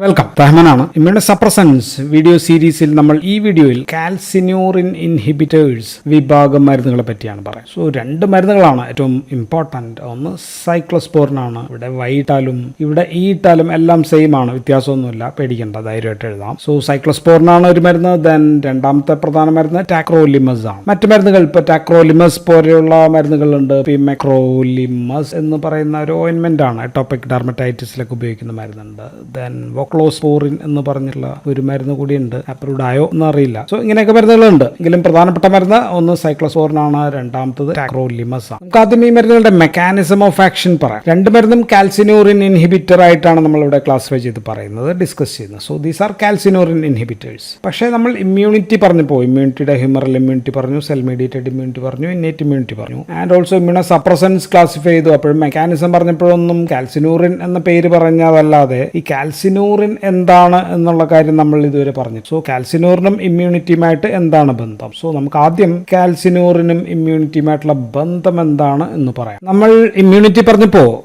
Welcome. റഹ്മാനാണ്. Immuno suppressants video സീരീസിൽ നമ്മൾ ഈ വീഡിയോയിൽ കാൽസിന്യൂറിൻ ഇൻഹിബിറ്റേഴ്സ് വിഭാഗം മരുന്നുകളെ പറ്റിയാണ് പറയുന്നത്. സോ രണ്ട് മരുന്നുകളാണ് ഏറ്റവും ഇമ്പോർട്ടൻറ്റ്. ഒന്ന് സൈക്ലോസ്പോറിനാണ്. ഇവിടെ വൈ ഇട്ടാലും ഇവിടെ ഇ ഇട്ടാലും എല്ലാം സെയിം ആണ്, വ്യത്യാസമൊന്നുമില്ല, പേടിക്കേണ്ട, ധൈര്യമായിട്ട് എഴുതാം. സോ സൈക്ലോസ്പോറിനാണ് ഒരു മരുന്ന്. ദെൻ രണ്ടാമത്തെ പ്രധാന മരുന്ന് ടാക്രോലിമസ് ആണ്. മറ്റു മരുന്നുകൾ ഇപ്പോൾ ടാക്രോലിമസ് പോലെയുള്ള മരുന്നുകളുണ്ട്. പിമെക്രോലിമസ് എന്ന് പറയുന്ന ഒരു ഓയിൻമെന്റ് ആണ്, എട്ടോപിക് ഡെർമറ്റൈറ്റിസിലൊക്കെ ഉപയോഗിക്കുന്ന മരുന്നുണ്ട്. ദെൻ വോക്ലോസ്പോറിൻ എന്ന് പറഞ്ഞിട്ടുള്ള ഒരു മരുന്ന് കൂടിയുണ്ട്. അപ്രൂവ്ഡ് ആയോ എന്ന് അറിയില്ല. സോ ഇങ്ങനെയൊക്കെ മരുന്നുകളുണ്ട്. എങ്കിലും പ്രധാനപ്പെട്ട മരുന്ന് ഒന്ന് സൈക്ലോസ്പോറിൻ ആണ്, രണ്ടാമത്തത് ടാക്രോലിമസ് ആണ്. നമുക്ക് ആദ്യം ഈ മരുന്നുകളുടെ മെക്കാനിസം ഓഫ് ആക്ഷൻ പറയാം. രണ്ട് മരുന്നും കാൽസിന്യൂറിൻ ഇൻഹിബിറ്റർ ആയിട്ടാണ് നമ്മൾ ഇവിടെ ക്ലാസിഫൈ ചെയ്ത് പറയുന്നത്, ഡിസ്കസ് ചെയ്യുന്നത്. So these are calcineurin inhibitors. പക്ഷേ നമ്മൾ ഇമ്മ്യൂണിറ്റി പറഞ്ഞപ്പോൾ ഇമ്മ്യൂണിറ്റിയുടെ ഹ്യൂമറൽ ഇമ്മ്യൂണിറ്റി പറഞ്ഞു, സെൽ മീഡിയേറ്റഡ് ഇമ്മ്യൂണിറ്റി പറഞ്ഞു, ഇന്നേറ്റ് ഇമ്മ്യൂണിറ്റി പറഞ്ഞു, and also immunosuppressants classify ചെയ്തു. അപ്പോഴും മെക്കാനിസം പറഞ്ഞപ്പോഴൊന്നും കാൽസിന്യൂറിൻ എന്ന പേര് പറഞ്ഞതല്ലാതെ ഈ കാൽസിന്യൂറിൻ എന്താണ് എന്നുള്ള കാര്യം നമ്മൾ ഇതുവരെ പറഞ്ഞു. സോ കാൽസിന്യൂറിനും ഇമ്മ്യൂണിറ്റിയുമായിട്ട് എന്താണ് ബന്ധം? സോ നമുക്ക് ആദ്യം കാൽസിന്യൂറിനും ഇമ്മ്യൂണിറ്റിയുമായിട്ടുള്ള ബന്ധം എന്താണ് എന്ന് പറയാം. നമ്മൾ ഇമ്മ്യൂണിറ്റി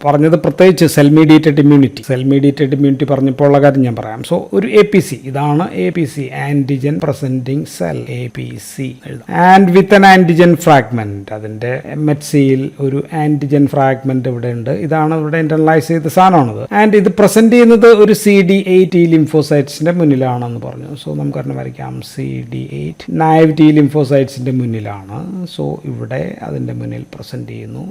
പറഞ്ഞത് പ്രത്യേകിച്ച് സെൽ മീഡിയേറ്റഡ് ഇമ്മ്യൂണിറ്റി പറഞ്ഞപ്പോൾ ഉള്ള കാര്യം ഞാൻ പറയാം. സോ ഒരു APC, ഇതാണ് APC, antigen presenting cell, APC and with an antigen fragment. അതിന്റെ MHCയിൽ ഒരു ആന്റിജൻ ഫ്രാഗ്മെന്റ് ഇവിടെ ഉണ്ട്. ഇതാണ് ഇവിടെ ഇന്റർണലൈസ് ചെയ്ത സാധനമാണത്. ആൻഡ് ഇത് പ്രസന്റ് ചെയ്യുന്നത് ഒരു CD8 ലിംഫോസൈറ്റ്സിന്റെ മുന്നിലാണെന്ന് പറഞ്ഞു. സോ നമുക്ക് തന്നെ വരയ്ക്കാം, CD8 നൈവ് T ലിംഫോസൈറ്റ്സിന്റെ മുന്നിലാണ്. സോ ഇവിടെ അതിന്റെ മുന്നിൽ പ്രസന്റ് ചെയ്യുന്നു.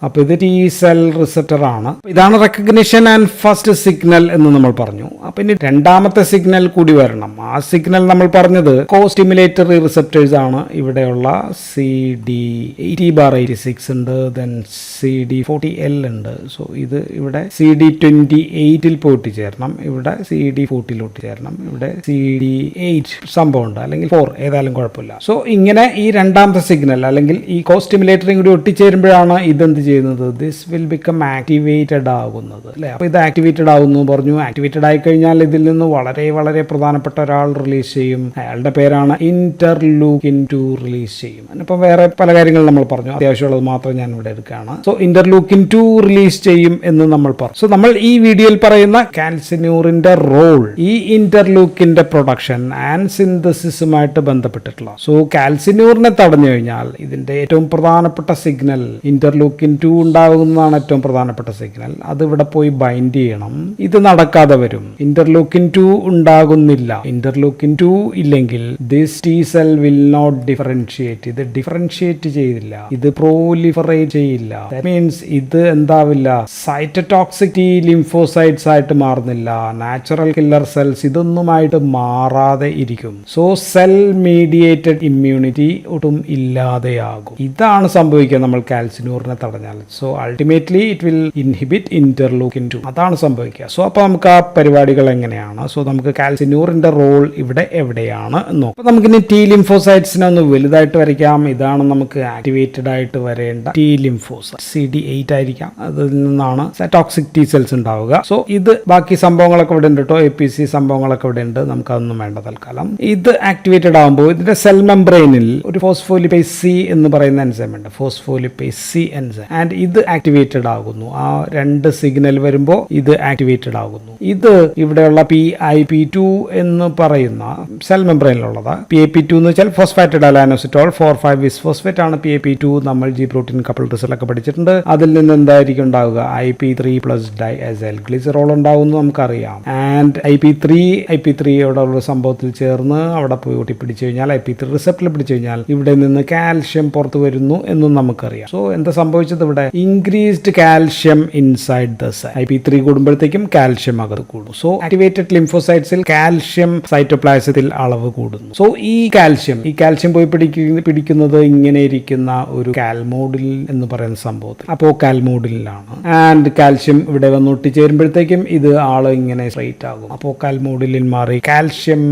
അപ്പൊ ഇത് T സെൽ റിസപ്റ്റർ ആണ്. ഇതാണ് റെക്കഗ്നിഷൻ ആൻഡ് ഫസ്റ്റ് സിഗ്നൽ എന്ന് നമ്മൾ പറഞ്ഞു. അപ്പൊ ഇനി രണ്ടാമത്തെ സിഗ്നൽ കൂടി വരണം. ആ സിഗ്നൽ നമ്മൾ പറഞ്ഞത് കോസ്റ്റിമുലേറ്ററി റിസപ്റ്റേഴ്സ് ആണ്. ഇവിടെയുള്ള CD80/86 ഉണ്ട്, ദെൻ CD40L ഉണ്ട്. സോ ഇത് ഇവിടെ CD28 പോയിട്ട് ചേരണം, ഇവിടെ CD40 ചേരണം, ഇവിടെ CD8 സംഭവം ഉണ്ട്, അല്ലെങ്കിൽ 4 ഏതായാലും കുഴപ്പമില്ല. സോ ഇങ്ങനെ ഈ രണ്ടാമത്തെ സിഗ്നൽ അല്ലെങ്കിൽ ഈ കോസ്റ്റിമുലേറ്ററും കൂടി ഒട്ടിച്ചേരുമ്പോഴാണ് ഇതെന്ത് ചെയ്യുന്നത്, ദിസ് വിൽ ബിക്കം ആക്ടിവേറ്റഡ് ആകുന്നത്, അല്ലെ? അപ്പൊ ഇത് ആക്ടിവേറ്റഡ് ആകുന്നു പറഞ്ഞു. ആക്ടിവേറ്റഡ് ആയി കഴിഞ്ഞാൽ ഇതിൽ നിന്ന് വളരെ വളരെ പ്രധാനപ്പെട്ട ഒരാൾ റിലീസ് ചെയ്യും. അയാളുടെ പേരാണ് ഇന്റർലൂക്കിൻ 2 റിലീസ് ചെയ്യും. ഇപ്പൊ വേറെ പല കാര്യങ്ങൾ നമ്മൾ പറഞ്ഞു, അത്യാവശ്യമുള്ളത് മാത്രം ഞാൻ ഇവിടെ എടുക്കുകയാണ്. സോ ഇന്റർലൂക്കിൻ 2 റിലീസ് ചെയ്യും എന്ന് നമ്മൾ പറഞ്ഞു. സോ നമ്മൾ ഈ വീഡിയോയിൽ പറയുന്ന കാൽസിന്യൂറിന്റെ റോൾ ഈ ഇന്റർലൂക്കിന്റെ പ്രൊഡക്ഷൻ ആൻഡ് സിന്തസിസുമായിട്ട് ബന്ധപ്പെട്ടിട്ടുള്ള. സോ കാൽസിന്യൂറിനെ തടഞ്ഞു കഴിഞ്ഞാൽ ഇതിന്റെ ഏറ്റവും പ്രധാനപ്പെട്ട സിഗ്നൽ ഇന്റർലൂക്കിൻ 2 ഉണ്ടാകുന്നതാണ് ഏറ്റവും പ്രധാനപ്പെട്ട സിഗ്നൽ. അത് ഇവിടെ പോയി ബൈൻഡ് ചെയ്യണം. ഇത് നടക്കാതെ വരും. ഇന്റർലൂക്കിൻ 2 ഉണ്ടാകുന്നില്ല. ഇന്റർലൂക്കിൻ 2 ഇല്ലെങ്കിൽ this T cell will not differentiate. ഇത് ഡിഫറൻഷിയേറ്റ് ചെയ്യില്ല, ഇത് പ്രോലിഫറേറ്റ് ചെയ്യില്ല. ദാറ്റ് മീൻസ് ഇത് എന്താവില്ല, സൈറ്റോടോക്സിക് T ലിംഫോസൈറ്റ്സ് ആയിട്ട് മാറുന്നില്ല. നാച്ചുറൽ കില്ലർ സെൽസ് ഇതൊന്നുമായിട്ട് മാറാതെ ഇരിക്കും. സോ സെൽ മീഡിയേറ്റഡ് ഇമ്മ്യൂണിറ്റി ഒട്ടും ഇല്ലാതെയാകും. ഇതാണ് സംഭവിക്കുക നമ്മൾ കാൽസിന്യൂറിനെ തടഞ്ഞാൽ. So ultimately it will inhibit interleukin 2. അതാണ് സംഭവിക്കുക. സോ അപ്പോൾ നമുക്ക് ആ പരിപാടികൾ എങ്ങനെയാണ്? സോ നമുക്ക് കാൽസിന്യൂറിന്റെ റോൾ ഇവിടെ എവിടെയാണ് എന്നോ. അപ്പോൾ നമുക്കിനി T ലിംഫോസൈറ്റ്സിനെ ഒന്ന് വലുതായിട്ട് വരയ്ക്കാം. ഇതാണ് നമുക്ക് ആക്ടിവേറ്റഡ് ആയിട്ട് വരേണ്ട T ലിംഫോസൈറ്റ്. CD8 ആയിരിക്കാം. അതിൽ നിന്നാണ് ടോക്സിക് T സെൽസ് ഉണ്ടാവുക. സോ ഇത് ബാക്കി സംഭവങ്ങളൊക്കെ ഇവിടെ ഉണ്ട് കേട്ടോ, APC സംഭവങ്ങളൊക്കെ ഇവിടെ ഉണ്ട്, നമുക്കതൊന്നും വേണ്ട തൽക്കാലം. ഇത് ആക്ടിവേറ്റഡ് ആകുമ്പോൾ ഇതിന്റെ സെൽ മെംബ്രെയിനിൽ ഒരു ഫോസ്ഫോലിപ്പേസ് C എന്ന് പറയുന്ന എൻസൈം ഉണ്ട്, ഫോസ്ഫോലിപ്പേസ് C എൻസൈം. ആൻഡ് ഇത് ആക്ടിവേറ്റഡ് ആകുന്നു. ആ രണ്ട് സിഗ്നൽ വരുമ്പോൾ ഇത് ആക്ടിവേറ്റഡ് ആകുന്നു. ഇത് ഇവിടെയുള്ള PIP2 എന്ന് പറയുന്ന സെൽ മെംബ്രെയിനിലുള്ളത്. PIP2 എന്ന് വെച്ചാൽ ഫോസ്ഫാറ്റഡ് അലാനോസിറ്റോൾ 4,5 ബിസ്ഫോസ്ഫേറ്റ് ആണ് PIP2. നമ്മൾ G പ്രോട്ടീൻ കപ്പിൾ റിസലൊക്കെ പഠിച്ചിട്ടുണ്ട്. അതിൽ നിന്ന് എന്തായിരിക്കും ഉണ്ടാവുക, IP3+ ഡൈഅസൈൽ ഗ്ലിസറോൾ ഉണ്ടാവുമെന്ന് നമുക്കറിയാം. ആൻഡ് IP3 അവിടെ ഉള്ള സംഭവത്തിൽ ചേർന്ന് അവിടെ പോയി ഒട്ടിപ്പിടിച്ചു കഴിഞ്ഞാൽ IP3 റിസപ്റ്ററിൽ പിടിച്ചു കഴിഞ്ഞാൽ ഇവിടെ നിന്ന് കാൽഷ്യം പുറത്തു വരുന്നു എന്നും നമുക്കറിയാം. സോ എന്താ സംഭവിച്ചത്, ഇവിടെ increased calcium inside the cell. IP3 കൂടുമ്പോഴത്തേക്കും കാൽഷ്യം അകത്ത് കൂടും. സോ ആക്ടിവേറ്റഡ് ലിംഫോസൈറ്റ്സിൽ കാൽഷ്യം സൈറ്റോപ്ലാസത്തിൽ അളവ് കൂടുന്നു. സോ ഈ കാൽഷ്യം പോയി പിടിക്കുന്നത് ഇങ്ങനെ ഇരിക്കുന്ന ഒരു കാൽമോഡിൽ എന്ന് പറയുന്ന സംഭവത്തിൽ, അപ്പോ കാൽമോഡിലാണ്. ആൻഡ് കാൽഷ്യം ഇവിടെ വന്ന് ഒട്ടിച്ചേരുമ്പോഴത്തേക്കും ഇത് ആള് ഇങ്ങനെ സ്ട്രൈറ്റ് ആകും. അപ്പോ കാൽമോഡിലിൻ മാറി കാൽഷ്യം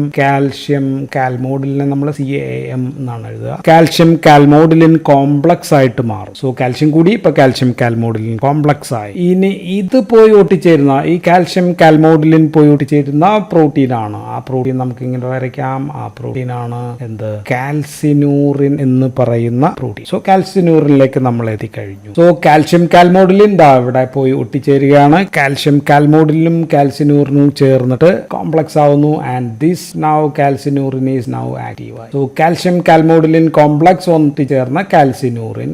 കാൽമോഡിലിനെ നമ്മൾ CAM എന്നാണ് എഴുതുക. കാൽഷ്യം കാൽമോഡിലിൻ കോംപ്ലക്സ് ആയിട്ട് മാറും. സോ കാൽഷ്യം കൂടി ഇപ്പൊ കാൽഷ്യം കാൽമോഡിലിൻ കോംപ്ലക്സ് ആയി. ഇനി ഇത് പോയി ഒട്ടിച്ചേരുന്ന ഈ കാൽഷ്യം കാൽമോഡിലിൻ പോയി ഒട്ടിച്ചേരുന്ന പ്രോട്ടീൻ ആണ്. ആ പ്രോട്ടീൻ നമുക്ക് ഇങ്ങനെ വരയ്ക്കാം. ആ പ്രോട്ടീൻ ആണ് എന്ത്, കാൽസിന്യൂറിൻ എന്ന് പറയുന്ന പ്രോട്ടീൻ. സോ കാൽസിന്യൂറിനിലേക്ക് നമ്മൾ എത്തിക്കഴിഞ്ഞു. സോ കാൽഷ്യം കാൽമോഡിലിൻ ഇവിടെ പോയി ഒട്ടിച്ചേരുകയാണ്. കാൽഷ്യം കാൽമോഡിലും കാൽസിന്യൂറിൻ കാൽസിനൂറിനും ചേർന്നിട്ട് കോംപ്ലക്സ് ആവുന്നു and this now calcineurin is now active ആയി. സോ കാൽഷ്യം കാൽമോഡിലിൻ കോംപ്ലക്സ് ഒന്നിച്ചേർന്ന കാൽസിനൂറിൻ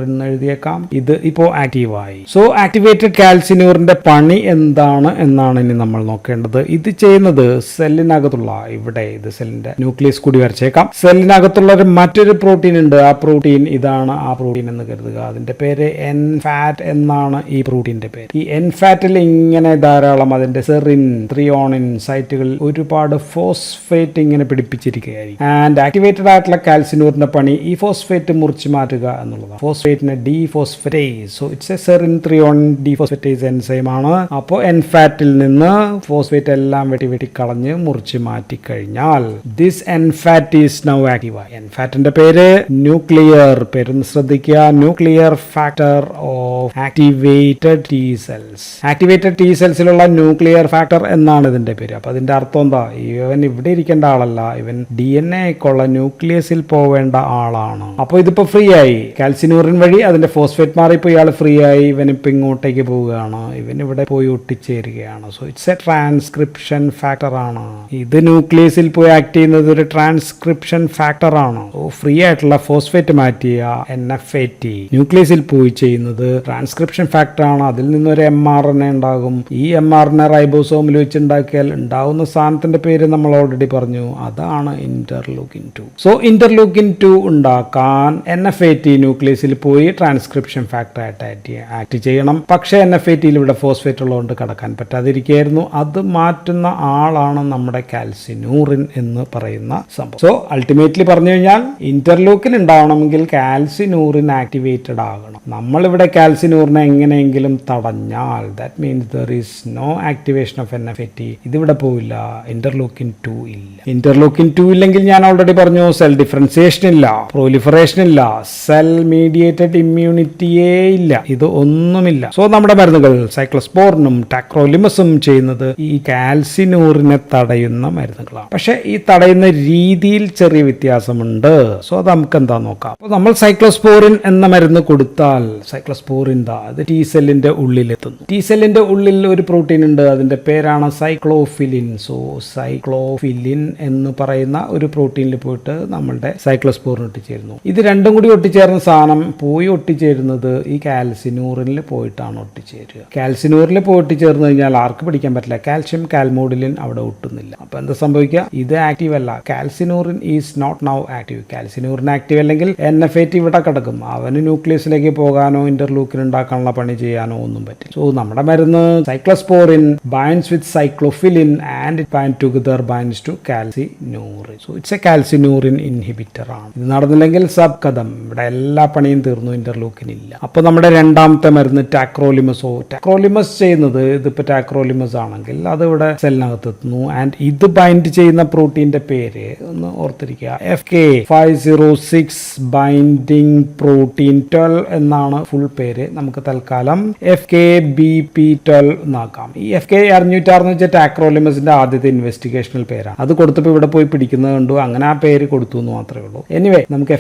എന്ന് എഴുതിയേക്കാം. ഇത് ഇപ്പോ ആക്റ്റീവായി. സോ ആക്ടിവേറ്റഡ് കാൽസിനൂറിന്റെ പണി എന്താണ് എന്നാണ് ഇനി നമ്മൾ നോക്കേണ്ടത്. ഇത് ചെയ്യുന്നത് സെല്ലിനകത്തുള്ള ഇവിടെ ഇത് സെല്ലിന്റെ ന്യൂക്ലിയസ് കൂടി വരച്ചേക്കാം. സെല്ലിനകത്തുള്ള മറ്റൊരു പ്രോട്ടീൻ ഉണ്ട്. ആ പ്രോട്ടീൻ ഇതാണ് ആ പ്രോട്ടീൻ എന്ന് കരുതുക. അതിന്റെ പേര് എൻ ഫാറ്റ് എന്നാണ് ഈ പ്രോട്ടീന്റെ പേര്. ഈ എൻ ഫാറ്റിൽ ഇങ്ങനെ ധാരാളം അതിന്റെ സെറിൻ ത്രിയോണിൻ സൈറ്റുകളിൽ ഒരുപാട് ഫോസ്ഫേറ്റ് ഇങ്ങനെ പിടിപ്പിച്ചിരിക്കുകയായിരിക്കും. ആൻഡ് ആക്ടിവേറ്റഡ് ആയിട്ടുള്ള കാൽസിനൂറിന്റെ പണി ഈ ഫോസ്ഫേറ്റ് മുറിച്ച് മാറ്റുക എന്നുള്ളതാണ്. ഫോസ്ഫേറ്റിനെ dephosphatase. So it's a serine threonine dephosphatase enzyme ആണ്. അപ്പോൾ എൻ ഫാറ്റിൽ നിന്ന് ഫോസ്ഫേറ്റ് എല്ലാം വെട്ടി കളഞ്ഞ് മുറിച്ച് മാറ്റി കഴിഞ്ഞാൽ this NFAT is now active. എൻ ഫാറ്റിന്റെ പേര് ന്യൂക്ലിയർ, പേരൊന്ന് ശ്രദ്ധിക്കുക, nuclear factor of activated T cells. Activated T സെൽസിലുള്ള ന്യൂക്ലിയർ ഫാക്ടർ എന്നാണ് ഇതിന്റെ പേര്. അപ്പൊ അതിന്റെ അർത്ഥം എന്താ? ഇവൻ ഇവിടെ ഇരിക്കേണ്ട ആളല്ല, ഇവൻ DNA ക്കുള്ള ന്യൂക്ലിയസിൽ പോവേണ്ട ആളാണ്. അപ്പൊ ഇതിപ്പോ ഫ്രീ ആയി. കാൽസിനൂറിൻ വഴി അതിന്റെ ഫോസ്ഫേറ്റ് മാറിപ്പോ ഇയാൾ ഫ്രീ ആയി. ഇവൻ ഇപ്പൊ ഇങ്ങോട്ടേക്ക് പോവുകയാണ്, ഇവൻ ഇവിടെ പോയി ഒട്ടിച്ചേരുകയാണ്. So it's a transcription factor ആണ്. ഇത് ന്യൂക്ലിയസിൽ പോയി ആക്ട് ചെയ്യുന്നത് ഒരു ട്രാൻസ്ക്രിപ്ഷൻ ഫാക്ടർ ആണ്. സോ ഫ്രീ ആയിട്ടുള്ള ഫോസ്ഫേറ്റ് മാറ്റിയ NFAT ന്യൂക്ലിയസിൽ പോയി ചെയ്യുന്നത് ട്രാൻസ്ക്രിപ്ഷൻ ഫാക്ടർ ആണ്. അതിൽ നിന്നൊരു mRNA ഉണ്ടാകും. ഈ mRNA റൈബോസോമിൽ വെച്ചുണ്ടാക്കിയാൽ ഉണ്ടാവുന്ന സാധനത്തിന്റെ പേര് നമ്മൾ ഓൾറെഡി പറഞ്ഞു, അതാണ് ഇന്റർലൂക്കിൻ 2. സോ ഇന്റർലൂക്കിൻ 2 ഉണ്ടാക്കാൻ NFAT ന്യൂക്ലിയസിൽ പോയി ട്രാൻസ്ക്രിപ്ഷൻ ഫാക്ടർ ആയിട്ട് ആക്ട് ചെയ്യണം. പക്ഷേ NFATയിൽ ഇവിടെ ഫോസ്ഫേറ്റ് ഉള്ളതുകൊണ്ട് കടക്കാൻ പറ്റാതിരിക്കുകയായിരുന്നു. അത് മാറ്റുന്ന ആളാണ് നമ്മുടെ കാൽസിനൂറിൻ എന്ന് പറയുന്ന സംഭവം. സോ അൾട്ടിമേറ്റ്ലി പറഞ്ഞു കഴിഞ്ഞാൽ ഇന്റർലൂക്കിൻ ഉണ്ടാവണമെങ്കിൽ കാൽസിനൂറിൻ ആക്ടിവേറ്റഡ് ആകണം. നമ്മളിവിടെ കാൽസിനൂറിനെ എങ്ങനെയെങ്കിലും തടഞ്ഞാൽ that means there is no activation of NFAT. ഇതിവിടെ പോവില്ല. ഇന്റർലൂക്കിൻ 2 ഇല്ല. ഇന്റർലൂക്കിൻ 2 ഇല്ലെങ്കിൽ ഞാൻ ഓൾറെഡി പറഞ്ഞു സെൽ ഡിഫറൻസിയേഷൻ ഇല്ല, പ്രൊലിഫറേഷൻ ഇല്ല, സെൽ മീഡിയേറ്റഡ് ഇമ്മ്യൂണിറ്റിയേ ഇല്ല, ഇത് ഒന്നുമില്ല. സോ നമ്മുടെ മരുന്നുകൾ സൈക്ലോസ്പോറിനും ടാക്രോലിമസും ചെയ്യുന്നത് ഈ കാൽസിനൂറിനെ തടയുന്ന മരുന്നുകളാണ്. പക്ഷെ ഈ തടയുന്ന രീതിയിൽ ചെറിയ വ്യത്യാസമുണ്ട്. സോ അത് നമുക്ക് എന്താ നോക്കാം. അപ്പോൾ നമ്മൾ സൈക്ലോസ്പോറിൻ എന്ന മരുന്ന് കൊടുത്താൽ സൈക്ലോസ്പോറിൻ അത് ടി സെല്ലിന്റെ ഉള്ളിലെത്തുന്നു. ടി സെല്ലിന്റെ ഉള്ളിൽ ഒരു പ്രോട്ടീൻ ഉണ്ട്, അതിന്റെ പേരാണ് സൈക്ലോഫിലിൻ. സോ സൈക്ലോഫിലിൻ എന്ന് പറയുന്ന ഒരു പ്രോട്ടീനിൽ പോയിട്ട് നമ്മളുടെ സൈക്ലോസ്പോറിൻ ഒട്ടിച്ചേരുന്നു. ഇത് രണ്ടും കൂടി ഒട്ടിച്ചേർന്ന സാധനം പോയി ഒട്ടിച്ചേരുന്നത് ഈ കാൽസിനൂറിനിൽ പോയിട്ടാണ് ഒട്ടിച്ചേരുക. കാൽസിനൂറിൽ പോയി ഒട്ടിച്ചേർന്ന് കഴിഞ്ഞാൽ ആർക്ക് പിടിക്കാൻ പറ്റില്ല, കാൽഷ്യം കാൽമോഡിലിൻ അവിടെ ഒട്ടുന്നില്ല. അപ്പൊ എന്താ സംഭവിക്കുക? ഇത് ആക്റ്റീവ് അല്ല. Calcineurin is not now active. Calcineurin active അല്ലെങ്കിൽ NFAT ഇവിടെ കിടക്കും. അവന് ന്യൂക്ലിയസിലേക്ക് പോകാനോ ഇന്റർലൂക്കിൻ ഉണ്ടാക്കാനുള്ള പണി ചെയ്യാനോ ഒന്നും പറ്റില്ല. സോ നമ്മുടെ മരുന്ന് cyclosporin binds with cyclophilin and it bind together binds to calcineurin. So it's a calcineurin inhibitor ആണ്. ഇത് നടന്നില്ലെങ്കിൽ സബ് കഥം, ഇവിടെ എല്ലാ പണിയും തീർന്നു, ഇന്റർലൂക്കിൻ ഇല്ല. അപ്പൊ നമ്മുടെ രണ്ടാമത്തെ മരുന്ന് ടാക്രോലിമസോ. ടാക്രോലിമസ് ചെയ്യുന്നത് ഇതിപ്പോ ടാക്രോലിമസ് ആണെങ്കിൽ അത് ഇവിടെ സെല്ലിനകത്ത് എത്തുന്നു. ആൻഡ് ഇത് ബൈൻഡ് ചെയ്യുന്ന പ്രോട്ടീന്റെ പേര് ഒന്ന് ഓർത്തിരിക്കുക, FK506 ബൈൻഡിങ് പ്രോട്ടീൻ 12 എന്നാണ് ഫുൾ പേര്. നമുക്ക് തൽക്കാലം FKBP12 എന്നാക്കാം. ഈ FK606 എന്ന് വെച്ചാൽ ടാക്രോലിമസിന്റെ ആദ്യത്തെ ഇൻവെസ്റ്റിഗേഷണൽ പേരാണ്. അത് കൊടുത്തപ്പോൾ ഇവിടെ പോയി പിടിക്കുന്നത് കണ്ടു, അങ്ങനെ ആ പേര് കൊടുത്തു എന്ന് മാത്രമേ ഉള്ളൂ. എനിവേ നമുക്ക്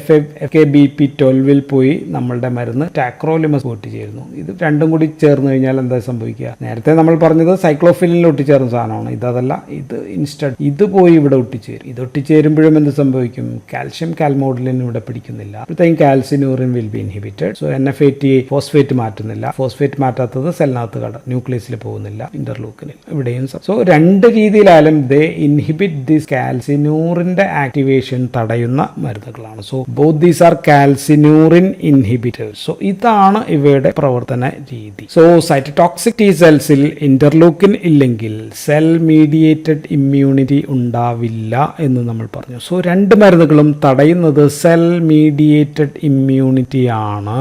FKBP12 പോയി നമ്മളുടെ മരുന്ന് ടാക്രോലിമസ് ഒട്ടിച്ചേരുന്നു. ഇത് രണ്ടും കൂടി ചേർന്ന് കഴിഞ്ഞാൽ എന്താ സംഭവിക്കുക? നേരത്തെ നമ്മൾ പറഞ്ഞത് സൈക്ലോഫിലിനിൽ ഒട്ടിച്ചേർന്ന സാധനമാണ്, ഇതല്ല. ഇത് ഇൻസ്റ്റഡ് ഇത് പോയി ഇവിടെ ഒട്ടിച്ചേരും. ഇത് ഒട്ടിച്ചേരുമ്പോഴും എന്ത് സംഭവിക്കും? കാൽഷ്യം കാൽമോഡിലിൻ ഇവിടെ പിടിക്കുന്നില്ല. അപ്പോഴത്തേക്കും calcineurin will be inhibited. So NFAT phosphate മാറ്റുന്നില്ല. ഫോസ്ഫേറ്റ് മാറ്റാത്തത് സെല്ലിനകത്ത് ന്യൂക്ലിയസിൽ പോകുന്നില്ല, ഇന്റർലൂക്കിനിൽ ഇവിടെയും. സോ രണ്ട് രീതിയിലായാലും ദേ ഇൻഹിബിറ്റ് ദിസ് കാൽസിനൂറിന്റെ ആക്ടിവേഷൻ തടയുന്ന മരുന്നുകളാണ്. So both these are calcineurin inhibitors. So ഇതാണ് ഇവയുടെ പ്രവർത്തന രീതി. സോ സൈറ്റോടോക്സിക് ടി സെൽസിൽ ഇന്റർലൂക്കിൻ ഇല്ലെങ്കിൽ സെൽ മീഡിയേറ്റഡ് ഇമ്മ്യൂണിറ്റി ഉണ്ടാവില്ല എന്ന് നമ്മൾ പറഞ്ഞു. സോ രണ്ട് മരുന്നുകളും തടയുന്നത് സെൽ മീഡിയേറ്റഡ് ഇമ്മ്യൂണിറ്റി ആണ്.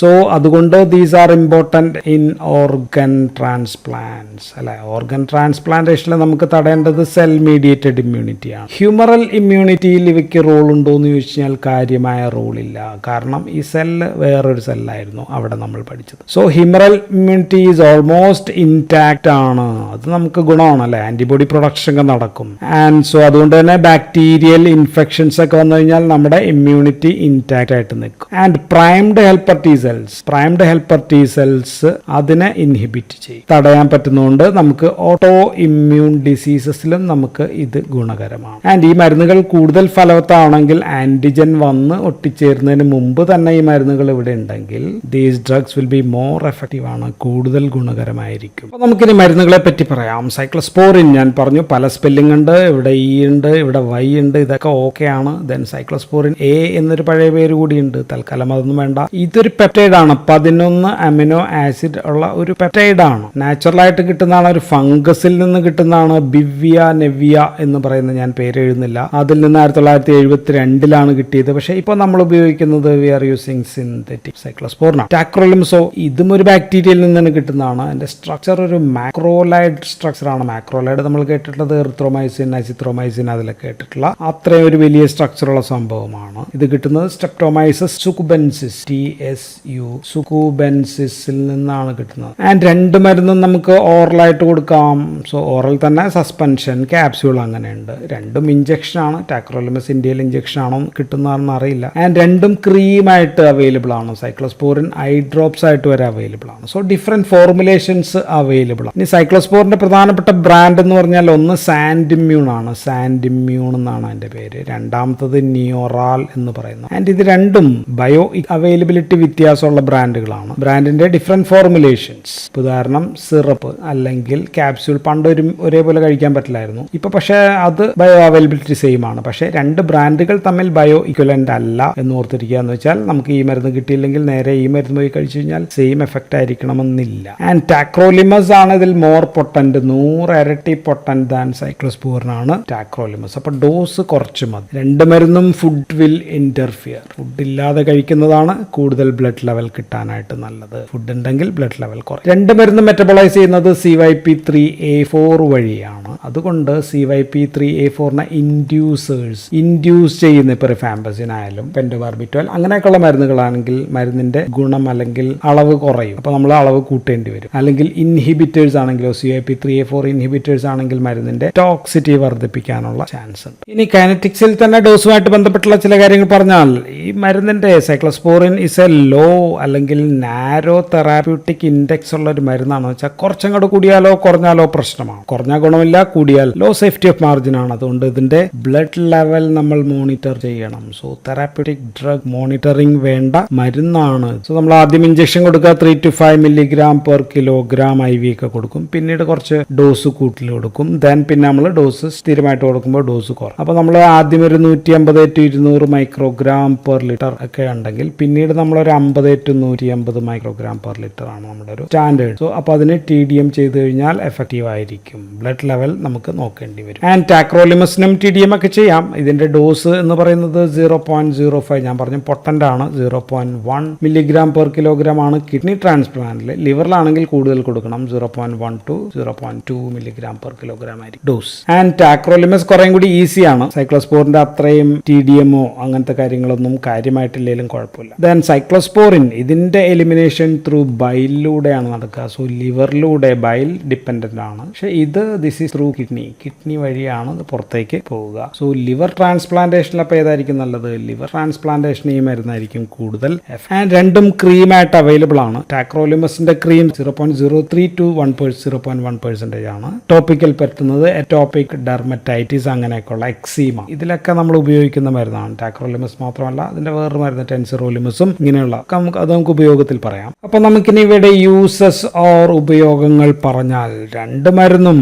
സോ അതുകൊണ്ട് these are important in organ transplants അല്ലെ. ഓർഗൻ ട്രാൻസ്പ്ലാന്റേഷനിൽ നമുക്ക് തടയേണ്ടത് സെൽ മീഡിയേറ്റഡ് ഇമ്മ്യൂണിറ്റി ആണ്. ഹ്യൂമറൽ ഇമ്മ്യൂണിറ്റിയിൽ ഇവയ്ക്ക് റോൾ ഉണ്ടോ എന്ന് ചോദിച്ചു കഴിഞ്ഞാൽ കാര്യമായ റോളില്ല. കാരണം ഈ സെല്ല് വേറൊരു സെല്ലായിരുന്നു അവിടെ നമ്മൾ പഠിച്ചത്. So humoral immunity is almost intact ആണ്. അത് നമുക്ക് ഗുണമാണ് അല്ലെ, ആന്റിബോഡി പ്രൊഡക്ഷൻ ഒക്കെ നടക്കും. ആൻഡ് സോ അതുകൊണ്ട് തന്നെ ബാക്ടീരിയൽ ഇൻഫെക്ഷൻസ് ഒക്കെ വന്നു കഴിഞ്ഞാൽ നമ്മുടെ ഇമ്മ്യൂണിറ്റി ഇൻടാക്റ്റ് ആയിട്ട് നിൽക്കും. And primed helper T cells അതിനെ ഇൻഹിബിറ്റ് ചെയ്യും. തടയാൻ പറ്റുന്നതുകൊണ്ട് നമുക്ക് ഓട്ടോ ഇമ്മ്യൂൺ ഡിസീസസിലും നമുക്ക് ഇത് ഗുണകരമാണ്. ആൻഡ് ഈ മരുന്നുകൾ കൂടുതൽ ഫലവത്താണെങ്കിൽ ആന്റിജൻ വന്ന് ഒട്ടിച്ചേരുന്നതിന് മുമ്പ് തന്നെ ഈ മരുന്നുകൾ ഇവിടെ ഉണ്ടെങ്കിൽ these drugs will be more effective ആണ്, കൂടുതൽ ഗുണകരമായിരിക്കും. അപ്പോൾ നമുക്കിനി മരുന്നുകളെ പറ്റി പറയാം. സൈക്ലോസ്പോറിൻ ഞാൻ പറഞ്ഞു പല സ്പെല്ലിംഗ് ഉണ്ട്, ഇവിടെ ഇ ഉണ്ട്, ഇവിടെ വൈ ഉണ്ട്, ഇതൊക്കെ ഓക്കെ ആണ്. ദെൻ സൈക്ലോസ്പോറിൻ എ എന്നൊരു പഴയ പേര് കൂടിയുണ്ട്, തൽക്കാലം അതൊന്നും വേണ്ട. ഇതൊരു പെപ്റ്റൈഡ് ആണ്, 11 അമിനോ ആസിഡ് ഉള്ള ഒരു പെപ്റ്റൈഡ് ആണ്. നാച്ചുറലായിട്ട് കിട്ടുന്നതാണ്, ഒരു ഫംഗസിൽ നിന്ന് കിട്ടുന്നതാണ്. ബിവ്യ നെവ്യ എന്ന് പറയുന്ന ഞാൻ പേര് എഴുതുന്നില്ല, അതിൽ നിന്ന് 1972 കിട്ടിയത്. പക്ഷേ ഇപ്പോൾ നമ്മൾ ഉപയോഗിക്കുന്നത് we are using synthetic cyclosporin. ടാക്രോലിമസോ ഇതും ഒരു ബാക്ടീരിയയിൽ നിന്നാണ് കിട്ടുന്നതാണ്. അതിന്റെ സ്ട്രക്ചർ ഒരു മാക്രോലൈഡ് സ്ട്രക്ചർ ആണ്. മാക്രോലൈഡ് നമ്മൾ കേട്ടിട്ടുള്ളത് എറിത്രോമൈസിൻ, അസിത്രോമൈസിൻ, അതിലൊക്കെ കേട്ടിട്ടുള്ള അത്രയും ഒരു വലിയ സ്ട്രക്ചറുള്ള സംഭവമാണ്. ഇത് കിട്ടുന്നത് സ്ട്രെപ്റ്റോമൈസസ് സുക്കുബെൻസിസ്, TSU സുക്കുബെൻസിസിൽ നിന്നാണ് കിട്ടുന്നത്. ആൻഡ് 2 മരുന്നും നമുക്ക് ഓറലായിട്ട് കൊടുക്കാം. സോ ഓറൽ തന്നെ സസ്പെൻഷൻ, ക്യാപ്സ്യൂൾ അങ്ങനെയുണ്ട്. 2ഉം ഇഞ്ചക്ഷൻ ആണ്. ടാക്രോലിമസ് ഇന്ത്യയിൽ ഇഞ്ചക്ഷൻ ആണോ കിട്ടുന്നതാണെന്ന് അറിയില്ല. ആൻഡ് 2ഉം ക്രീമായിട്ട് അവൈലബിൾ ആണ്. സൈക്ലോസ്പോറിൻ ഐ ഡ്രോപ്സ് ആയിട്ട് വരെ അവൈലബിൾ ആണ്. സോ ഡിഫറെന്റ് ഫോർമുലേഷൻസ് അവൈലബിൾ ആണ്. ഇനി സൈക്ലോസ്പോറിന്റെ പ്രധാനപ്പെട്ട ബ്രാൻഡ് എന്ന് പറഞ്ഞാൽ ഒന്ന് സാൻഡിമ്യൂൺ ആണ്, സാൻഡിമ്യൂൺ എന്നാണ് അതിന്റെ പേര്. രണ്ടാമത്തത് നിയോറാൽ എന്ന് പറയുന്നു. ആൻഡ് ഇത് രണ്ടും ബയോ അവൈലബിലിറ്റി വ്യത്യാസമുള്ള ബ്രാൻഡുകളാണ്. ബ്രാൻഡിന്റെ ഡിഫറെന്റ് ഫോർമുലേഷൻസ്, ഉദാഹരണം സിറപ്പ് അല്ലെങ്കിൽ ക്യാപ്സ്യൂൾ പണ്ട് ഒരേപോലെ കഴിക്കാൻ പറ്റില്ലായിരുന്നു. ഇപ്പൊ പക്ഷേ അത് ബയോ അവൈലബിലിറ്റി സെയിം ആണ്. പക്ഷേ 2 ബ്രാൻഡുകൾ തമ്മിൽ ബയോ ഇക്വലന്റ് അല്ല എന്ന് ഓർത്തിരിക്കുക. എന്ന് വെച്ചാൽ നമുക്ക് ഈ മരുന്ന് കിട്ടിയില്ലെങ്കിൽ നേരെ ഈ മരുന്ന് പോയി കഴിച്ചു കഴിഞ്ഞാൽ സെയിം എഫക്റ്റ് ആയിരിക്കണമെന്നില്ല. ആൻഡ് ടാക്രോലിമസ് ആണ് ഇതിൽ മോർ പൊട്ടന്റ്, 100 ഇരട്ടി പൊട്ടന്റ് ദാൻ സൈക്ലോസ്പോറിൻ ആണ് ടാക്രോലിമസ്. അപ്പൊ ഡോസ് കുറച്ച് മതി. 2 മരുന്നും ഫുഡ് വിൽ ഇന്റർഫിയർ. ഫുഡ് ഇല്ലാതെ കഴിക്കുന്നതാണ് കൂടുതൽ ബ്ലഡ് ലെവൽ കിട്ടാനായിട്ട് നല്ലത്. ഫുഡ് ഉണ്ടെങ്കിൽ ബ്ലഡ് ലെവൽ കുറയും. 2 മരുന്നും മെറ്റബോളൈസ് ചെയ്യുന്നത് CYP3A4 വഴിയാണ്. അതുകൊണ്ട് CYP3A4നെ ഇൻഡ്യൂസ് ചെയ്യുന്ന ഇപ്പോൾ റിഫാമ്പസിൻ ആയാലും പെൻറ്റോബാർബിറ്റോൾ അങ്ങനെയൊക്കെയുള്ള മരുന്നുകളാണെങ്കിൽ മരുന്നിന്റെ ഗുണം അല്ലെങ്കിൽ അളവ് കുറയും. അപ്പോൾ നമ്മൾ അളവ് കൂട്ടേണ്ടി വരും. അല്ലെങ്കിൽ ഇൻഹിബിറ്റേഴ്സ് ആണെങ്കിലോ CYP3A4 ഇൻഹിബിറ്റേഴ്സ് ആണെങ്കിൽ മരുന്നിന്റെ ടോക്സിറ്റി വർദ്ധിപ്പിക്കാനുള്ള ചാൻസ് ഉണ്ട്. ഇനി കൈനറ്റിക്സിൽ തന്നെ ഡോസുമായിട്ട് ബന്ധപ്പെട്ടുള്ള ചില കാര്യങ്ങൾ പറഞ്ഞാൽ ഈ മരുന്നിന്റെ സൈക്ലോസ്പോറിൻ ഇസ് എ ലോ അല്ലെങ്കിൽ നാരോ തെറാപ്യൂട്ടിക് ഇൻഡെക്സ് ഉള്ള ഒരു മരുന്നാണെന്ന് വെച്ചാൽ കുറച്ചങ്ങോട്ട് കൂടിയാലോ കുറഞ്ഞാലോ പ്രശ്നമാണ്. കുറഞ്ഞാൽ ഗുണമില്ല, കൂടിയാൽ ലോ സേഫ്റ്റി ഓഫ് മാർജിൻ ആണ്. അതുകൊണ്ട് ഇതിന്റെ ബ്ലഡ് ലെവൽ നമ്മൾ മോണിറ്റർ ചെയ്യണം. സോ തെറാപ്യൂട്ടിക് ഡ്രഗ് മോണിറ്ററിംഗ് വേണ്ട മരുന്നാണ്. സോ നമ്മൾ ആദ്യം ഇഞ്ചക്ഷൻ കൊടുക്കുക 3 to 5 mg/kg IV ഒക്കെ കൊടുക്കും. പിന്നീട് കുറച്ച് ഡോസ് കൂട്ടിൽ കൊടുക്കും. പിന്നെ നമ്മൾ ഡോസ് സ്ഥിരമായിട്ട് കൊടുക്കുമ്പോൾ ഡോസ് കുറയും. അപ്പോൾ നമ്മൾ ആദ്യം ഒരു 150 to 200 μg/L ഒക്കെ ഉണ്ടെങ്കിൽ പിന്നീട് നമ്മൾ ഒരു 50 to 180 μg/L ആണ് നമ്മുടെ ഒരു സ്റ്റാൻഡേർഡ്. സോ അപ്പോൾ അതിന് TDM ചെയ്ത് കഴിഞ്ഞാൽ എഫക്റ്റീവ് ആയിരിക്കും. ബ്ലഡ് ലെവൽ നമുക്ക് നോക്കേണ്ടി വരും. ആൻഡ് ടാക്രോലിമസിനും TDM ഒക്കെ ചെയ്യാം. ഇതിന്റെ ഡോസ് എന്ന് പറയുന്നത് 0.05 ഞാൻ പറഞ്ഞു പൊട്ടന്റ് ആണ്. 0.1 mg/kg ആണ് കിഡ്നി ട്രാൻസ്പ്ലാന്റിൽ. ലിവറിലാണെങ്കിൽ കൂടുതൽ കൊടുക്കണം, 0.1 to 0.2 mg/kg ആയിരിക്കും ഡോസ്. ആൻഡ് ടാക്രോലിമസ് കുറേം കൂടി ഈസിയാണ്. സൈക്ലോസ്പോറിന്റെ അത്രയും TDMO അങ്ങനത്തെ കാര്യങ്ങളൊന്നും കാര്യമായിട്ടില്ലെങ്കിലും കുഴപ്പമില്ല. ദെൻ സൈക്ലോസ്പോറിൻ ഇതിന്റെ എലിമിനേഷൻ ത്രൂ ബൈലിലൂടെയാണ് നടക്കുക. സോ ലിവറിലൂടെ ബൈൽ ഡിപ്പെൻഡന്റ് ആണ്. പക്ഷെ ദിസ് ഈസ് ത്രൂ കിഡ്നി വഴിയാണ് ഇത് പുറത്തേക്ക് പോവുക. സോ ലിവർ ട്രാൻസ്പ്ലാന്റേഷനിൽ അപ്പോൾ ഏതായിരിക്കും നല്ലത്? ലിവർ ട്രാൻസ്പ്ലാന്റേഷൻ ഈ മരുന്നായിരിക്കും കൂടുതൽ. ആൻഡ് 2ഉം ക്രീമായിട്ട് അവൈലബിൾ ആണ്. ടാക്രോലിമസിന്റെ ക്രീം 0.03 to 0.1% ആണ്. ടോപ്പിക്കൽ പറ്റുന്നത് എറ്റോപിക് ഡെർമറ്റൈറ്റിസ് അങ്ങനെയൊക്കെയുള്ള എക്സീമ ഇതിലൊക്കെ നമ്മൾ ഉപയോഗിക്കുന്ന മരുന്നാണ്. ടാക്രോലിമസ് മാത്രമല്ല, അതിന്റെ വേറൊരു മരുന്ന് ടെൻസിറോലിമസും ഇങ്ങനെയുള്ള അത് നമുക്ക് ഉപയോഗത്തിൽ പറയാം. അപ്പൊ നമുക്കിനി ഇവിടെ യൂസസ് ഓർ ഉപയോഗങ്ങൾ പറഞ്ഞാൽ 2 മരുന്നും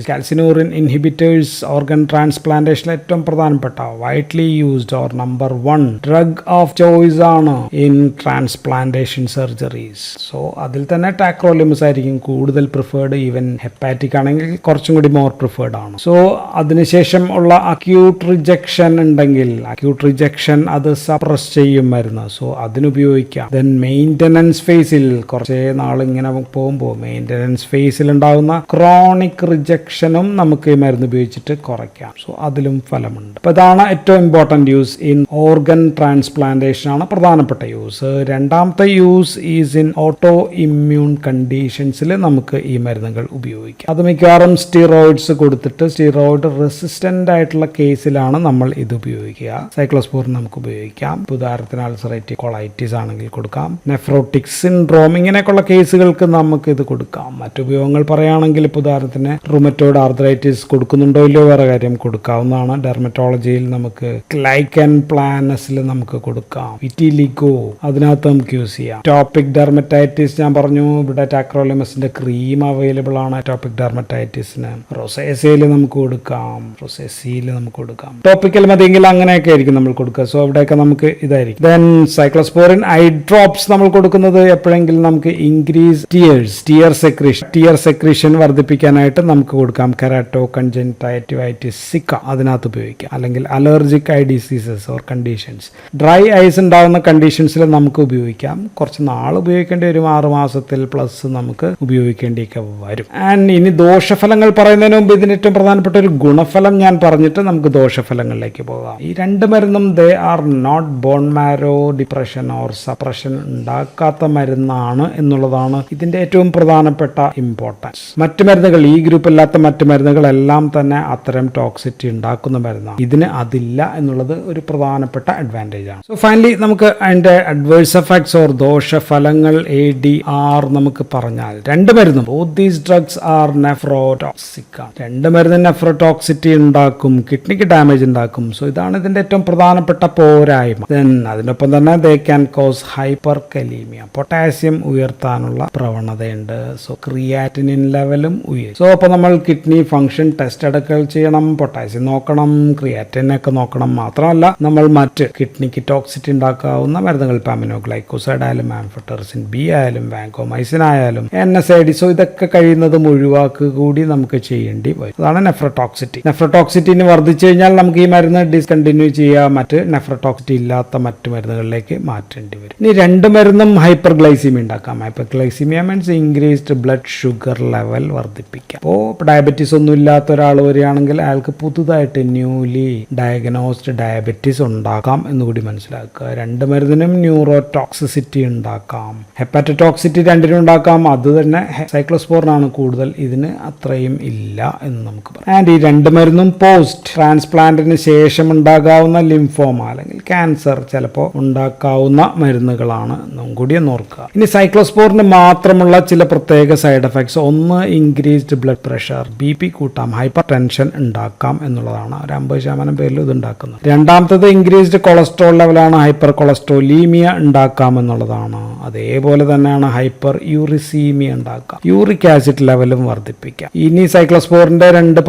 കാൽസിനോറിൻ ഇൻഹിബിറ്റേഴ്സ് ഓർഗൻ ട്രാൻസ്പ്ലാന്റേഷനിൽ ഏറ്റവും പ്രധാനപ്പെട്ട widely used or number 1 drug of choice ആണ് ഇൻ ട്രാൻസ്പ്ലാന്റേഷൻ സർജറീസ്. സോ അതിൽ തന്നെ ടാക്രോലിമസ് ആയിരിക്കും കൂടുതൽ പ്രിഫേർഡ്. ഈവൻ ഹെപ്പാറ്റിക് ആണെങ്കിൽ കുറച്ചും കൂടി മോർ പ്രിഫേർഡ് ആണ്. സോ അതിനുശേഷം ഉള്ള അക്യൂട്ട് റിജക്ഷൻ ഉണ്ടെങ്കിൽ അക്യൂട്ട് റിജക്ഷൻ അത് സപ്രസ് ചെയ്യും മരുന്ന്. സോ അതിനുപയോഗിക്കാം. ദെൻ മെയിൻ്റനൻസ് ഫേസിൽ കുറച്ച് നാൾ ഇങ്ങനെ പോകുമ്പോൾ മെയിൻ്റനൻസ് ഫേസിൽ ഉണ്ടാകുന്ന ക്രോണിക് റിജക്ഷനും നമുക്ക് ഈ മരുന്ന് ഉപയോഗിച്ചിട്ട് കുറയ്ക്കാം. സോ അതിലും ഫലമുണ്ട്. അപ്പോൾ ഇതാണ് ഏറ്റവും important use in organ transplantation ആണ് പ്രധാനപ്പെട്ട യൂസ്. രണ്ടാമത്തെ use is in autoimmune കണ്ടീഷൻസിൽ നമുക്ക് ഈ മരുന്നുകൾ ഉപയോഗിക്കാം. അത് മിക്കവാറും സ്റ്റിറോയിഡ്സ് കൊടുത്തിട്ട് സ്റ്റിറോയിഡ് റെസിസ്റ്റന്റ് ആയിട്ടുള്ള കേസിലാണ് നമ്മൾ ഇത് ഉപയോഗിക്കുക. സൈക്ലോസ്പോറിൻ നമുക്ക് ഉപയോഗിക്കാം. ഉദാഹരണത്തിന് അൾസറേറ്റീവ് കൊളൈറ്റിസ് ആണെങ്കിൽ കൊടുക്കാം. നെഫ്രോട്ടിക് സിൻഡ്രോം ഇങ്ങനെയൊക്കെയുള്ള കേസുകൾക്ക് നമുക്ക് ഇത് കൊടുക്കാം. മറ്റുപയോഗങ്ങൾ രോഗങ്ങൾ പറയുകയാണെങ്കിൽ ഇപ്പോൾ ഉദാഹരണത്തിന് റുമറ്റോയ്ഡ് ആർത്രൈറ്റിസ് കൊടുക്കുന്നുണ്ടോ ഇല്ലയോ വേറെ കാര്യം, കൊടുക്കാവുന്നതാണ്. ഡെർമറ്റോളജിയിൽ നമുക്ക് ഗ്ലൈക്കൻ പ്ലാനസിൽ നമുക്ക് കൊടുക്കാം. വിറ്റിലിഗോ അതിനകത്ത് നമുക്ക് യൂസ് ചെയ്യാം. ടോപ്പിക് ഡെർമറ്റൈറ്റിസ് ഞാൻ പറഞ്ഞു, ഇവിടെ ടാക്രോലിമസിന്റെ ക്രീം അവൈലബിൾ ആണ് ടോപ്പിക് ഡെർമറ്റൈറ്റിസിന്. റൊസേസയിൽ നമുക്ക് കൊടുക്കാം, റൊസേസിയിൽ നമുക്ക് കൊടുക്കാം. ടോപ്പിക്കൽ മതിയെങ്കിൽ അങ്ങനെയൊക്കെ ആയിരിക്കും നമ്മൾ കൊടുക്കുക. സോ ഇവിടെയൊക്കെ നമുക്ക് ഇതായിരിക്കും. ദെൻ സൈക്ലോസ്പോറിൻ ഐ ഡ്രോപ്സ് നമ്മൾ കൊടുക്കുന്നത് എപ്പോഴെങ്കിലും നമുക്ക് ഇൻക്രീസ് ടിയർ സെക്രീഷൻ വർദ്ധിപ്പിക്കാനായിട്ട് നമുക്ക് കൊടുക്കാം. കെരാറ്റോ കൺജങ്ക്റ്റൈറ്റിസ് സിക്ക അതിനകത്ത് ഉപയോഗിക്കാം. അല്ലെങ്കിൽ allergic eye diseases or conditions, dry eyes ഉണ്ടാകുന്ന കണ്ടീഷൻസിൽ നമുക്ക് ഉപയോഗിക്കാം. കുറച്ച് നാൾ ഉപയോഗിക്കേണ്ടി വരും, 6 മാസത്തിൽ പ്ലസ് നമുക്ക് ഉപയോഗിക്കേണ്ടിയൊക്കെ വരും. ആൻഡ് ഇനി ദോഷഫലങ്ങൾ പറയുന്നതിന് മുമ്പ് ഇതിന് ഏറ്റവും പ്രധാനപ്പെട്ട ഒരു ഗുണഫലം ഞാൻ പറഞ്ഞിട്ട് നമുക്ക് ദോഷഫലങ്ങളിലേക്ക് പോകാം. ഈ 2 മരുന്നും they are not bone marrow depression or suppression ഉണ്ടാക്കാത്ത മരുന്നാണ് എന്നുള്ളതാണ് ഇതിന്റെ ഏറ്റവും പ്രധാനപ്പെട്ട ഇമ്പോർട്ടൻസ്. മറ്റു മരുന്നുകൾ, ഈ ഗ്രൂപ്പ് അല്ലാത്ത മറ്റു മരുന്നുകളെല്ലാം തന്നെ അത്തരം ടോക്സിറ്റി ഉണ്ടാക്കുന്ന മരുന്നാണ്. ഇതിന് അതില്ല എന്നുള്ളത് ഒരു പ്രധാനപ്പെട്ട അഡ്വാൻറ്റേജ് ആണ്. സോ ഫൈനലി നമുക്ക് അതിന്റെ അഡ്വേഴ്സ് എഫക്ട്സ് ഓർ ദോഷഫലങ്ങൾ ADR നമുക്ക് പറഞ്ഞാൽ 2 മരുന്നും both these drugs are nephrotoxic. 2 മരുന്നും നെഫ്രോടോക്സിറ്റി ഉണ്ടാക്കും, കിഡ്നിക്ക് ഡാമേജ് ഉണ്ടാക്കും. സോ ഇതാണ് ഇതിന്റെ ഏറ്റവും പ്രധാനപ്പെട്ട പോരായ്മ. ദെൻ അതിനൊപ്പം തന്നെ they can cause hyperkalaemia, potassium ഉയർത്താനുള്ള പ്രവണതയുണ്ട്. സോ ക്രിയാറ്റിനിൻ ലെവലും ഉയരും. സോ അപ്പോൾ നമ്മൾ കിഡ്നി ഫംഗ്ഷൻ ടെസ്റ്റ് എടുക്കൽ ചെയ്യണം, പൊട്ടാസ്യം നോക്കണം, ക്രിയാറ്റിനൊക്കെ നോക്കണം. മാത്രമല്ല നമ്മൾ മറ്റ് കിഡ്നിക്ക് ടോക്സിറ്റി ഉണ്ടാക്കാവുന്ന മരുന്നുകൾ, പാമിനോ ഗ്ലൈക്കോസൈഡ് ആയാലും ആംഫോടെറിസിൻ B ആയാലും വാങ്കോമൈസിൻ ആയാലും NSAID, സോ ഇതൊക്കെ കഴിയുന്നതും ഒഴിവാക്കുക കൂടി നമുക്ക് ചെയ്യേണ്ടി വരും. അതാണ് നെഫ്രോടോക്സിറ്റി. നെഫ്രോടോക്സിറ്റിന് വർദ്ധിച്ചു കഴിഞ്ഞാൽ നമുക്ക് ഈ മരുന്ന് ഡിസ്കണ്ടിന്യൂ ചെയ്യാം, മറ്റ് നെഫ്രോടോക്സിറ്റി ഇല്ലാത്ത മറ്റു മരുന്നുകളിലേക്ക് മാറ്റേണ്ടി വരും. ഇനി 2 മരുന്നും ഹൈപ്പർ ഗ്ലൈസീമിയ ഉണ്ടാക്കാം. Hyper glycaemia means increased blood sugar level വർദ്ധിപ്പിക്കാം. അപ്പോൾ ഡയബറ്റീസ് ഒന്നും ഇല്ലാത്ത ഒരാൾ വരികയാണെങ്കിൽ അയാൾക്ക് പുതുതായിട്ട് ന്യൂലി ഡയഗ്നോസ്ഡ് ഡയബറ്റീസ് ഉണ്ടാക്കാം എന്നുകൂടി മനസ്സിലാക്കുക. 2 മരുന്നിനും ന്യൂറോടോക്സിസിറ്റി ഉണ്ടാക്കാം. ഹെപ്പാറ്റോടോക്സിറ്റി 2നും ഉണ്ടാക്കാം. അത് തന്നെ സൈക്ലോസ്പോറിനാണ് കൂടുതൽ, ഇതിന് അത്രയും ഇല്ല എന്ന് നമുക്ക് പറയാം. ആൻഡ് ഈ 2 മരുന്നും പോസ്റ്റ് ട്രാൻസ്പ്ലാന്റിന് ശേഷം ഉണ്ടാകാവുന്ന ലിംഫോമ അല്ലെങ്കിൽ ക്യാൻസർ ചിലപ്പോൾ ഉണ്ടാക്കാവുന്ന മരുന്നുകളാണ് എന്നും കൂടി ഒന്ന് ഓർക്കുക. ഇനി സൈക്ലോസ്പോറിന് മാത്രമുള്ള ചില പ്രത്യേക സൈഡ് എഫക്ട്സ്, ഒന്ന് ഇൻക്രീസ്ഡ് ബ്ലഡ് പ്രഷർ, BP കൂട്ടാം, ഹൈപ്പർ ടെൻഷൻ ഉണ്ടാക്കാം എന്നുള്ളതാണ്. ഒരു 50% പേരിൽ ഇത് ഉണ്ടാക്കുന്നത്. രണ്ടാമത്തത് ഇൻക്രീസ്ഡ് കൊളസ്ട്രോൾ ലെവലാണ്, ഹൈപ്പർ കൊളസ്ട്രോലീമിയ ഉണ്ടാക്കാം എന്നുള്ളതാണ്. അതേപോലെ തന്നെയാണ് ഹൈപ്പർ യൂറിസീമിയ ഉണ്ടാക്കാം, യൂറിക് ആസിഡ് ലെവലും വർദ്ധിപ്പിക്കാം. ഇനി സൈക്ലോസ്പോറിന്റെ 2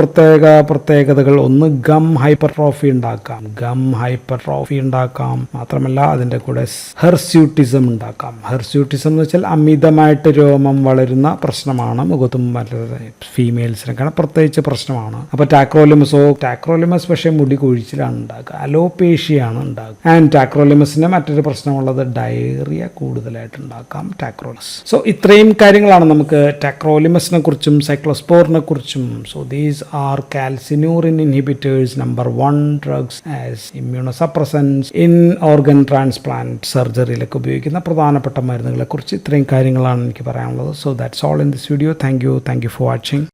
പ്രത്യേകതകൾ, ഒന്ന് ഗം ഹൈപ്പർട്രോഫി ഉണ്ടാക്കാം, മാത്രമല്ല അതിന്റെ കൂടെ ഹെർസ്യൂട്ടിസം ഉണ്ടാക്കാം. ഹെർസ്യൂട്ടിസം എന്ന് വെച്ചാൽ അമിതമായിട്ട് രോമം വളരുന്ന പ്രശ്നമാണ്, മുഖത്തും മറ്റേ ഫീമെയിൽസിനൊക്കെ പ്രത്യേകിച്ച് പ്രശ്നമാണ്. അപ്പൊ ടാക്രോലിമസ് പക്ഷേ മുടി കൊഴിച്ചിലാണ് ഉണ്ടാക്കുക, അലോപേഷ്യയാണ് ഉണ്ടാക്കുക. ആൻഡ് ടാക്രോലിമസിന് മറ്റൊരു പ്രശ്നമുള്ളത് ഡയറിയ കൂടുതലായിട്ട് ഉണ്ടാക്കാം ടാക്രോലിമസ്. സോ ഇത്രയും കാര്യങ്ങളാണ് നമുക്ക് ടാക്രോലിമസിനെ കുറിച്ചും സൈക്ലോസ്പോറിനെ കുറിച്ചും. So these are calcineurin inhibitors number 1 drugs as immunosuppressants in organ transplant സർജറിയിലൊക്കെ ഉപയോഗിക്കുന്ന പ്രധാനപ്പെട്ട മരുന്നുകളെ കുറിച്ച് ഇത്രയും കാര്യങ്ങളാണ് എനിക്ക് പറയാനുള്ളത്. So that's all in this video. Thank you for watching.